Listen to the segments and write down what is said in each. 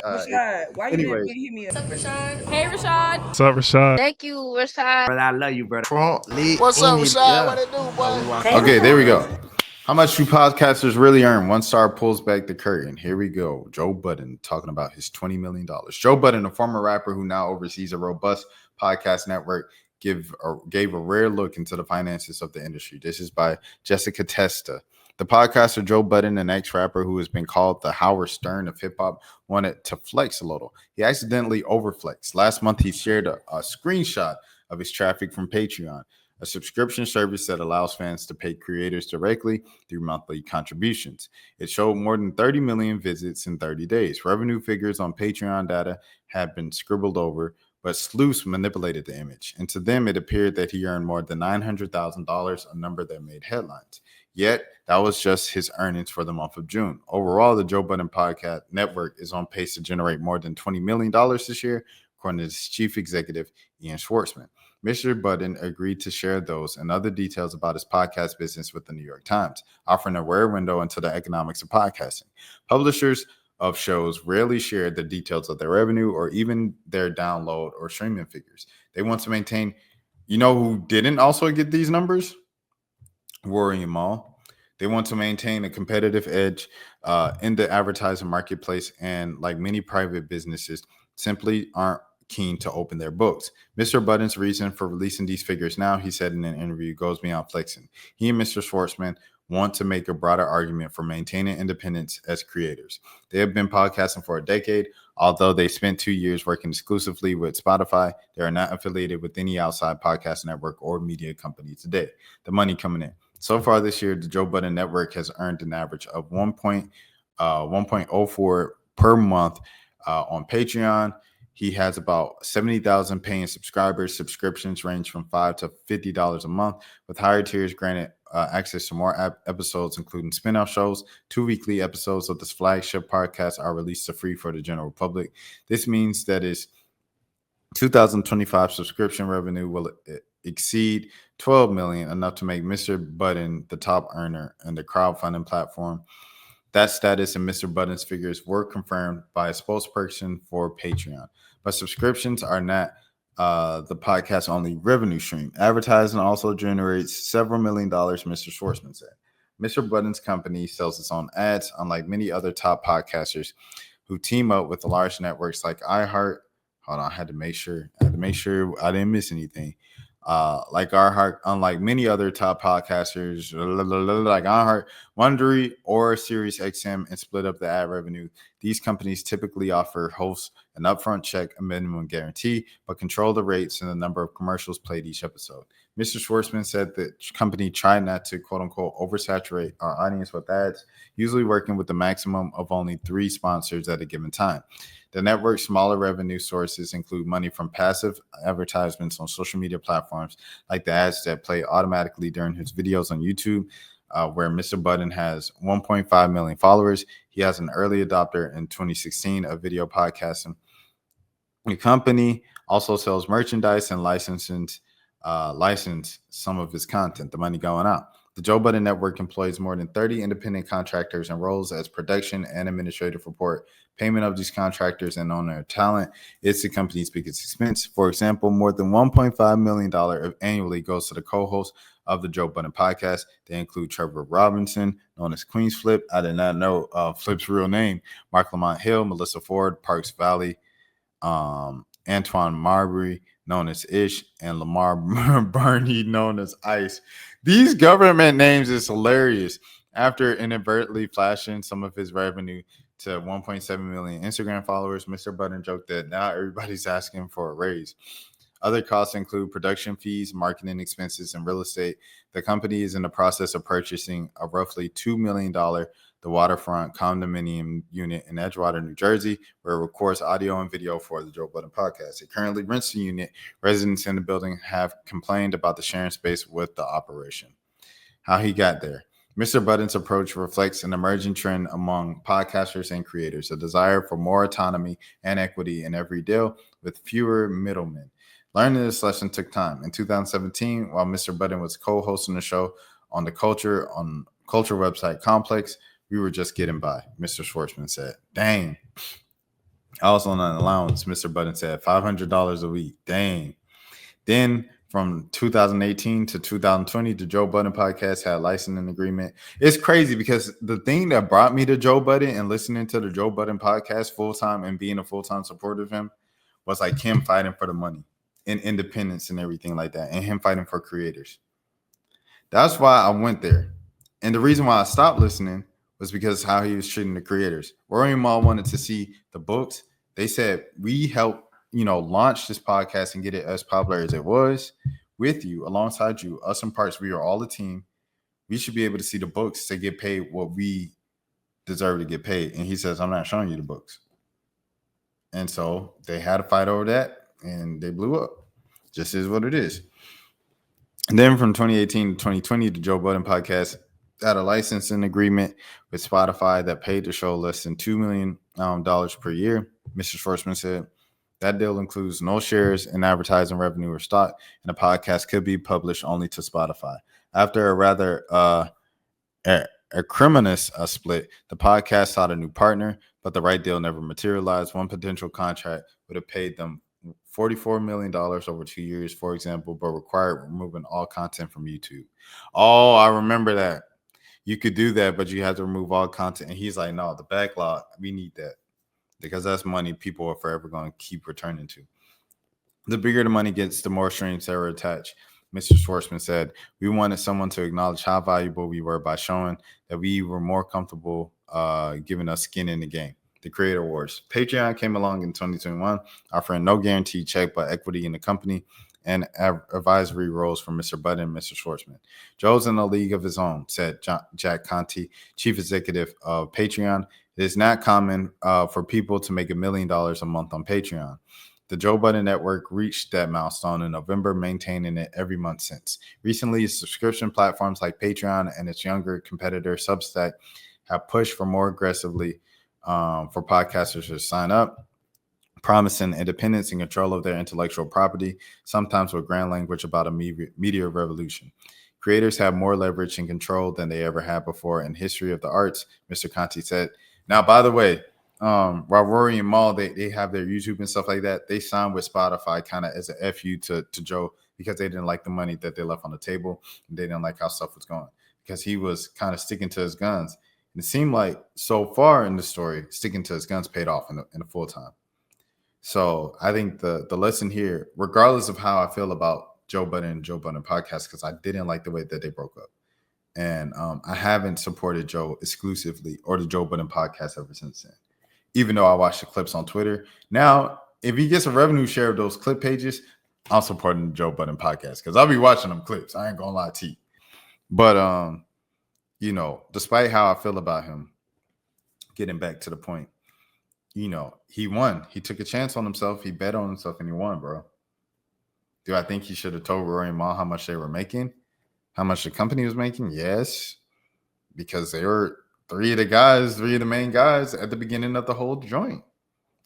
Rashad, why you didn't hit me up? What's up, Rashad? Hey, Rashad. What's up, Rashad? Thank you, Rashad. Brother, I love you, brother. What's up, Rashad? What it do, boy? Okay, there we go. How much do podcasters really earn? One star pulls back the curtain. Here we go. Joe Budden talking about his $20 million. Joe Budden, a former rapper who now oversees a robust podcast network, gave a rare look into the finances of the industry. This is by Jessica Testa. The podcaster Joe Budden, an ex-rapper who has been called the Howard Stern of hip-hop, wanted to flex a little. He accidentally overflexed. Last month, he shared a screenshot of his traffic from Patreon, a subscription service that allows fans to pay creators directly through monthly contributions. It showed more than 30 million visits in 30 days. Revenue figures on Patreon data had been scribbled over, but sleuths manipulated the image. And to them, it appeared that he earned more than $900,000, a number that made headlines. Yet, that was just his earnings for the month of June. Overall, the Joe Budden Podcast Network is on pace to generate more than $20 million this year, according to its chief executive, Ian Schwartzman. Mr. Budden agreed to share those and other details about his podcast business with the New York Times, offering a rare window into the economics of podcasting. Publishers of shows rarely share the details of their revenue or even their download or streaming figures. They want to maintain, you know who didn't also get these numbers? Rory and Mal. They want to maintain a competitive edge in the advertising marketplace, and like many private businesses, simply aren't keen to open their books. Mr. Budden's reason for releasing these figures now, he said in an interview, goes beyond flexing. He and Mr. Schwartzman want to make a broader argument for maintaining independence as creators. They have been podcasting for a decade. Although they spent 2 years working exclusively with Spotify, they are not affiliated with any outside podcast network or media company today. The money coming in. So far this year, the Joe Budden Network has earned an average of 1.04 per month on Patreon. He has about 70,000 paying subscribers. Subscriptions range from $5 to $50 a month, with higher tiers granted access to more episodes, including spin-off shows. 2 weekly episodes of this flagship podcast are released for free for the general public. This means that his 2025 subscription revenue will exceed $12 million, enough to make Mr. Budden the top earner in the crowdfunding platform. That status and Mr. Budden's figures were confirmed by a spokesperson for Patreon. But subscriptions are not the podcast only revenue stream. Advertising also generates several $million, Mr. Schwartzman said. Mr. Budden's company sells its own ads, unlike many other top podcasters who team up with large networks like iHeart. Hold on, I had to make sure I didn't miss anything. Like iHeart, unlike many other top podcasters like iHeart, Wondery, or Sirius XM, and split up the ad revenue. These companies typically offer hosts an upfront check, a minimum guarantee, but control the rates and the number of commercials played each episode. Mr. Schwartzman said the company tried not to, quote unquote, oversaturate our audience with ads, usually working with a maximum of only 3 sponsors at a given time. The network's smaller revenue sources include money from passive advertisements on social media platforms, like the ads that play automatically during his videos on YouTube, where Mr. Budden has 1.5 million followers. He has an early adopter in 2016 of video podcasting. The company also sells merchandise and license some of his content, the money going out. The Joe Budden Network employs more than 30 independent contractors and roles as production and administrative support. Payment of these contractors and on their talent is the company's biggest expense. For example, more than $1.5 million annually goes to the co-host of the Joe Budden podcast. They include Trevor Robinson, known as Queen's Flip. I did not know Flip's real name. Mark Lamont Hill, Melissa Ford, Parks Valley, Antoine Marbury, known as Ish, and Lamar Burney, known as Ice. These government names is hilarious. After inadvertently flashing some of his revenue to 1.7 million Instagram followers, Mr. Budden joked that now everybody's asking for a raise. Other costs include production fees, marketing expenses, and real estate. The company is in the process of purchasing a roughly $2 million the waterfront condominium unit in Edgewater, New Jersey, where it records audio and video for the Joe Budden podcast. It currently rents the unit. Residents in the building have complained about the sharing space with the operation. How he got there. Mr. Budden's approach reflects an emerging trend among podcasters and creators, a desire for more autonomy and equity in every deal with fewer middlemen. Learning this lesson took time. In 2017, while Mr. Budden was co-hosting the show on the culture website Complex, we were just getting by, Mr. Schwartzman said. Dang. I was on an allowance. Mr. Budden said $500 a week. Dang. Then from 2018 to 2020, the Joe Budden podcast had a licensing agreement. It's crazy because the thing that brought me to Joe Budden and listening to the Joe Budden podcast full time and being a full time supporter of him was like him fighting for the money and independence and everything like that, and him fighting for creators. That's why I went there. And the reason why I stopped listening was because how he was treating the creators. Rory and Mal wanted to see the books. They said, we helped, launch this podcast and get it as popular as it was with you, alongside you, us and Parks. We are all a team. We should be able to see the books to get paid what we deserve to get paid. And he says, I'm not showing you the books. And so they had a fight over that and they blew up. Just is what it is. And then from 2018 to 2020, the Joe Budden podcast had a licensing agreement with Spotify that paid the show less than $2 million per year. Mr. Schwartzman said that deal includes no shares in advertising revenue or stock, and the podcast could be published only to Spotify. After a rather acrimonious split, the podcast sought a new partner, but the right deal never materialized. One potential contract would have paid them $44 million over 2 years, for example, but required removing all content from YouTube. Oh, I remember that. You could do that, but you had to remove all content. And he's like, no, the backlog, we need that because that's money people are forever going to keep returning to. The bigger the money gets, the more streams that are attached. Mr. Schwartzman said, we wanted someone to acknowledge how valuable we were by showing that we were more comfortable giving us skin in the game. The Creator Wars. Patreon came along in 2021, offering no guaranteed check but equity in the company and advisory roles from Mr. Budden and Mr. Schwartzman. Joe's in a league of his own, said Jack Conte, chief executive of Patreon. It is not common for people to make $1 million a month on Patreon. The Joe Budden Network reached that milestone in November, maintaining it every month since. Recently, subscription platforms like Patreon and its younger competitor Substack have pushed for more aggressively for podcasters to sign up, promising independence and control of their intellectual property, sometimes with grand language about a media revolution. Creators have more leverage and control than they ever had before in history of the arts, Mr. Conte said. Now, by the way, while Rory and Mal, they have their YouTube and stuff like that, they signed with Spotify kind of as a FU to Joe because they didn't like the money that they left on the table and they didn't like how stuff was going because he was kind of sticking to his guns. And it seemed like so far in the story, sticking to his guns paid off in the full time. So I think the lesson here, regardless of how I feel about Joe Budden and Joe Budden podcast, because I didn't like the way that they broke up. And I haven't supported Joe exclusively or the Joe Budden podcast ever since then, even though I watch the clips on Twitter. Now, if he gets a revenue share of those clip pages, I'm supporting the Joe Budden podcast because I'll be watching them clips. I ain't going to lie to you. But, despite how I feel about him, getting back to the point, he won. He took a chance on himself. He bet on himself and he won, bro. Do I think he should have told Rory and Mal how much they were making? How much the company was making? Yes. Because they were three of the main guys at the beginning of the whole joint.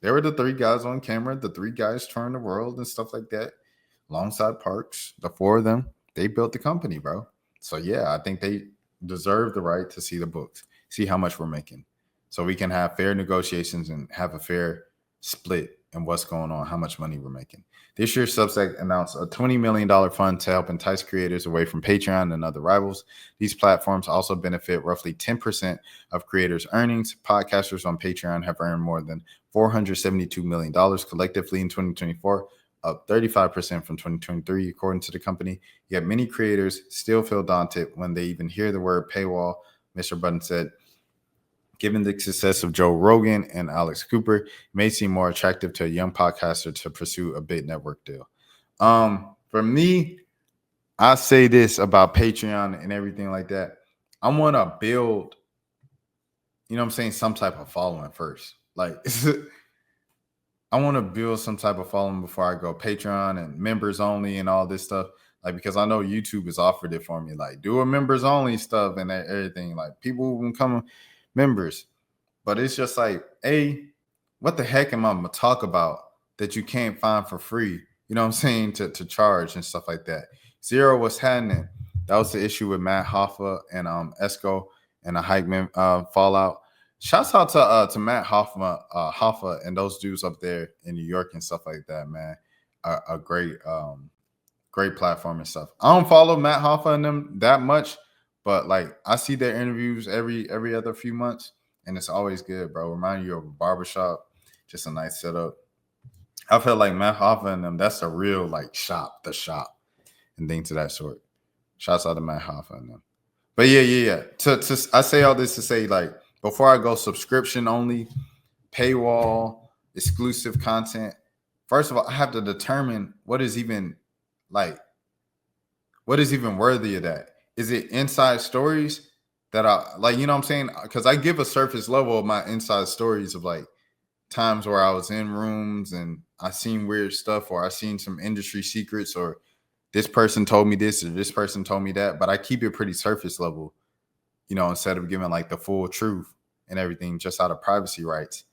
They were the three guys on camera, the three guys touring the world and stuff like that. Alongside Parks, the four of them, they built the company, bro. So, yeah, I think they deserve the right to see the books, see how much we're making. So we can have fair negotiations and have a fair split in what's going on, how much money we're making. This year, Substack announced a $20 million fund to help entice creators away from Patreon and other rivals. These platforms also benefit roughly 10% of creators' earnings. Podcasters on Patreon have earned more than $472 million collectively in 2024, up 35% from 2023, according to the company. Yet many creators still feel daunted when they even hear the word paywall, Mr. Budden said. Given the success of Joe Rogan and Alex Cooper, it may seem more attractive to a young podcaster to pursue a big network deal. For me, I say this about Patreon and everything like that. I want to build, some type of following first. Like, I want to build some type of following before I go Patreon and members only and all this stuff. Like, because I know YouTube has offered it for me. Like, do a members only stuff and everything. Like, people can come members, but it's just like, what the heck am I gonna talk about that you can't find for free? You know what I'm saying? To charge and stuff like that. Zero, what's happening? That was the issue with Matt Hoffa and Esco and the Hikeman fallout. Shouts out to Matt Hoffa and those dudes up there in New York and stuff like that, man. A great platform and stuff. I don't follow Matt Hoffa and them that much, but like I see their interviews every other few months, and it's always good, bro. Remind you of a barbershop, just a nice setup. I feel like Matt Hoffa and them, that's a real like shop, and things of that sort. Shouts out to Matt Hoffa and them. But yeah. I say all this to say, like, before I go subscription only, paywall, exclusive content, first of all, I have to determine what is even worthy of that. Is it inside stories that I like, you know what I'm saying? Because I give a surface level of my inside stories of like times where I was in rooms and I seen weird stuff, or I seen some industry secrets, or this person told me this or this person told me that, but I keep it pretty surface level, you know, instead of giving like the full truth and everything just out of privacy rights.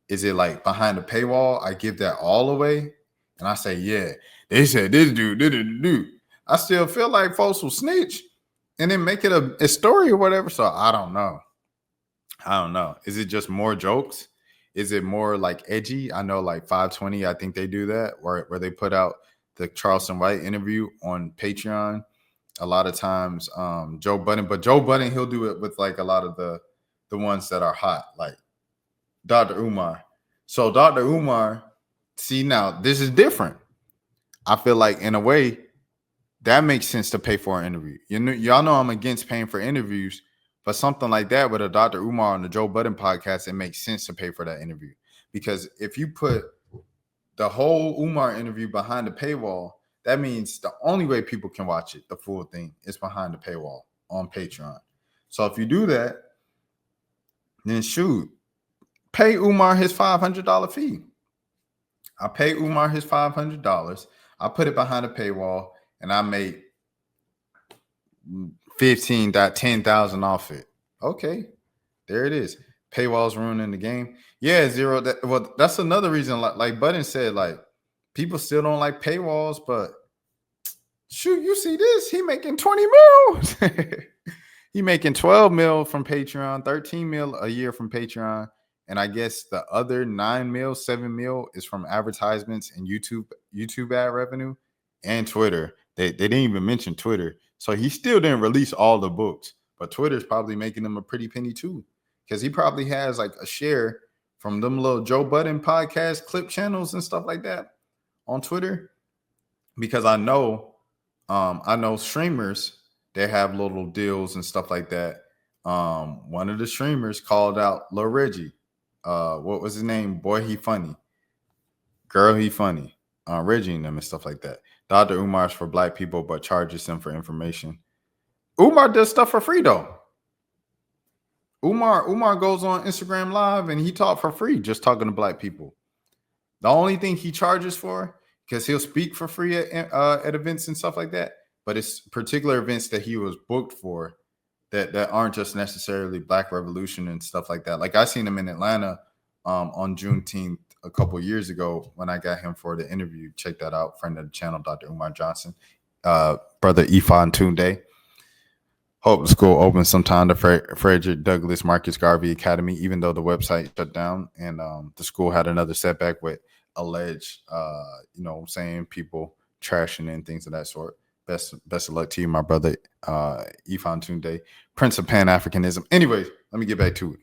Is it like behind the paywall? I give that all away and I say, yeah, they said this dude. I still feel like folks will snitch and then make it a story or whatever. So I don't know. Is it just more jokes? Is it more like edgy? I know like 520, I think they do that where they put out the Charleston White interview on Patreon. A lot of times Joe Budden, but Joe Budden, he'll do it with like a lot of the ones that are hot, like Dr. Umar. So Dr. Umar, see, now this is different. I feel like in a way that makes sense to pay for an interview. Y'all know I'm against paying for interviews, but something like that with a Dr. Umar on the Joe Budden podcast, it makes sense to pay for that interview. Because if you put the whole Umar interview behind the paywall, that means the only way people can watch it, the full thing, is behind the paywall on Patreon. So if you do that, then shoot, pay Umar his $500 fee. I pay Umar his $500. I put it behind a paywall and I make 10,000 off it. Okay, there it is. Paywall's ruining the game. Yeah, zero. That's another reason. Like Budden said, like people still don't like paywalls, but shoot, you see this? He making 20 mil. He making 12 mil from Patreon, 13 mil a year from Patreon. And I guess the other 9 mil, 7 mil is from advertisements and YouTube ad revenue and Twitter. They didn't even mention Twitter. So he still didn't release all the books, but Twitter's probably making him a pretty penny too. Because he probably has like a share from them little Joe Budden podcast clip channels and stuff like that on Twitter. Because I know streamers, they have little deals and stuff like that. One of the streamers called out Lil Reggie. What was his name? Boy, he funny. Girl, he funny. Reggie and them and stuff like that. Dr. Umar's for black people, but charges them for information. Umar does stuff for free though. Umar goes on Instagram Live and he talk for free, just talking to black people. The only thing he charges for, because he'll speak for free at events and stuff like that, but it's particular events that he was booked for that aren't just necessarily Black Revolution and stuff like that. Like I seen him in Atlanta on Juneteenth a couple years ago when I got him for the interview. Check that out. Friend of the channel, Dr. Umar Johnson, brother Ifan Tunde. Hope the school opens sometime, the Frederick Douglass Marcus Garvey Academy, even though the website shut down and the school had another setback with alleged, people trashing and things of that sort. Best of luck to you, my brother, Ifan Tunde, Prince of Pan-Africanism. Anyways, let me get back to it.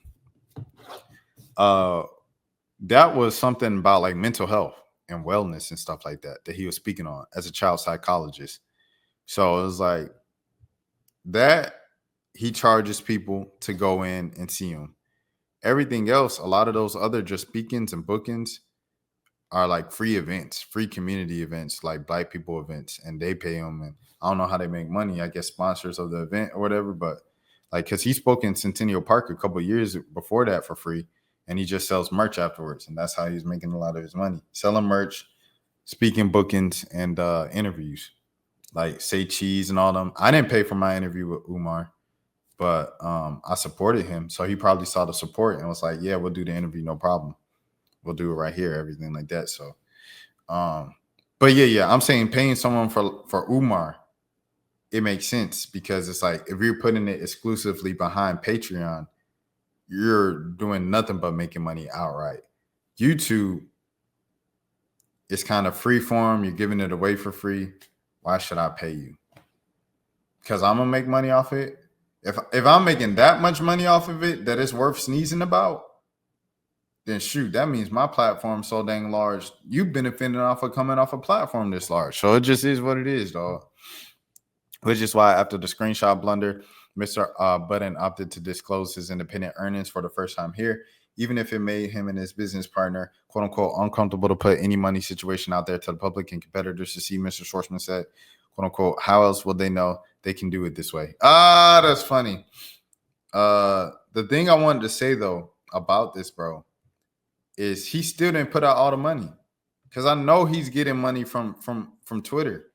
That was something about like mental health and wellness and stuff like that he was speaking on as a child psychologist. So it was like that he charges people to go in and see him. Everything else, a lot of those other just speakings and bookings are like free events, free community events, like black people events, and they pay them. And I don't know how they make money. I guess sponsors of the event or whatever, but like, because he spoke in Centennial Park a couple of years before that for free, and he just sells merch afterwards, and that's how he's making a lot of his money, selling merch, speaking bookings, and interviews, like Say Cheese and all them. I didn't pay for my interview with Umar, but I supported him, so he probably saw the support and was like, yeah, we'll do the interview, no problem. We'll do it right here, everything like that. So, but yeah, I'm saying paying someone for Umar, it makes sense because it's like if you're putting it exclusively behind Patreon, you're doing nothing but making money outright. YouTube is kind of free form. You're giving it away for free. Why should I pay you? Because I'm gonna make money off it. If I'm making that much money off of it that it's worth sneezing about, then shoot, that means my platform's so dang large. You benefiting off of coming off a platform this large. So it just is what it is, dog. Which is why after the screenshot blunder, Mr. Budden opted to disclose his independent earnings for the first time here, even if it made him and his business partner, quote unquote, uncomfortable to put any money situation out there to the public and competitors to see. Mr. Schwartzman said, quote unquote, how else will they know they can do it this way? Ah, that's funny. The thing I wanted to say though about this, bro, is he still didn't put out all the money, because I know he's getting money from Twitter.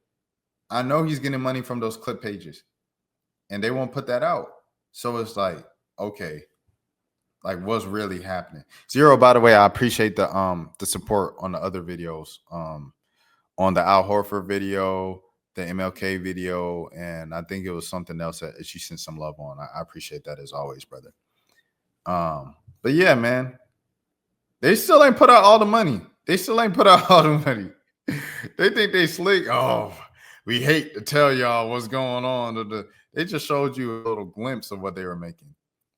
I know he's getting money from those clip pages, and they won't put that out. So it's like, okay, like what's really happening? Zero, by the way, I appreciate the support on the other videos, on the Al Horford video, the MLK video, and I think it was something else that you sent some love on. I appreciate that as always, brother. But yeah, man. They still ain't put out all the money. They still ain't put out all the money. They think they slick. Oh, we hate to tell y'all what's going on. They just showed you a little glimpse of what they were making.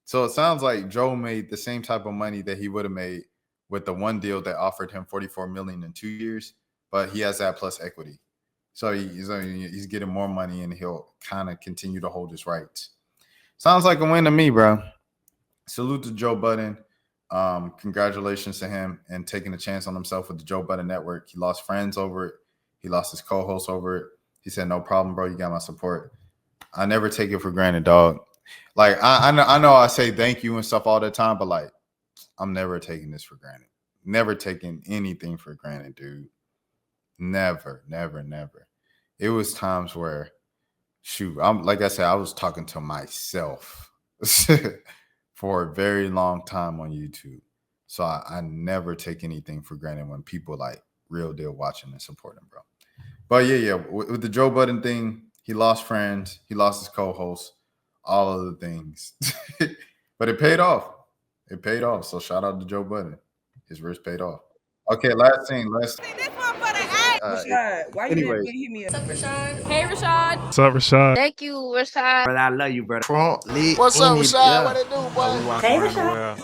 So it sounds like Joe made the same type of money that he would have made with the one deal that offered him $44 million in 2 years, but he has that plus equity. So he's getting more money, and he'll kind of continue to hold his rights. Sounds like a win to me, bro. Salute to Joe Budden. Congratulations to him and taking a chance on himself with the Joe Budden Network. He lost friends over it. He lost his co-host over it. He said, no problem, bro. You got my support. I never take it for granted, dog. Like, I know I say thank you and stuff all the time, but like, I'm never taking this for granted. Never taking anything for granted, dude. Never, never, never. It was times where, shoot, like I said, I was talking to myself for a very long time on YouTube. So I never take anything for granted when people like real deal watching and supporting, bro. But yeah, with the Joe Budden thing, he lost friends, he lost his co-host, all of the things. But it paid off. It paid off. So shout out to Joe Budden. His risk paid off. Okay, last thing. Rashad, why you didn't hit me up? What's up, Rashad? Hey, Rashad. What's up, Rashad? Thank you, Rashad. Brother, I love you, brother. Trump lit. What's up, Rashad? Yeah. What it do, boy? Hey, Rashad.